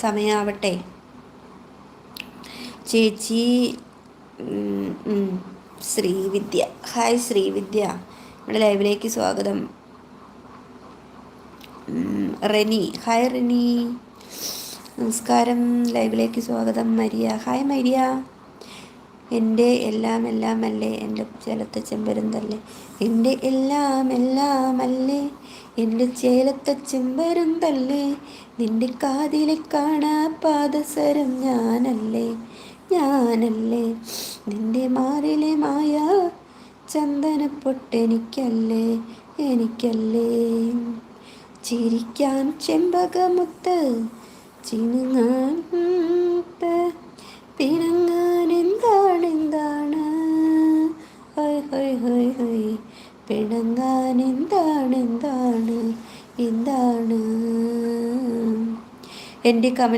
സമയാവട്ടെ. ചേച്ചി ശ്രീവിദ്യ, ഹായ് ശ്രീവിദ്യ, നമ്മുടെ ലൈവിലേക്ക് സ്വാഗതം. റെനി, ഹായ് റെനി, നമസ്കാരം, ലൈവിലേക്ക് സ്വാഗതം. Maria, hi Maria. എൻ്റെ എല്ലാം എല്ലാം അല്ലേ എൻ്റെ ചേലത്തെ ചെമ്പരുന്തല്ലേ, എൻ്റെ എല്ലാം എല്ലാം അല്ലേ എൻ്റെ ചേലത്തെ ചെമ്പരുന്തല്ലേ, നിന്റെ കാതിലെ കാണാ പാദസരം ഞാനല്ലേ, ഞാനല്ലേ, നിന്റെ മാറിലെ മായ ചന്ദനപ്പൊട്ടെനിക്കല്ലേ, എനിക്കല്ലേ, ചിരിക്കാൻ ചെമ്പകമുത്ത് ചിനുങ്ങാൻ പിണങ്ങാൻ എന്താണ് ഹോയ് ഹോയ് ഹോയ് ഹോയ്, പിണങ്ങാൻ എന്താണ് എൻ്റെ കമ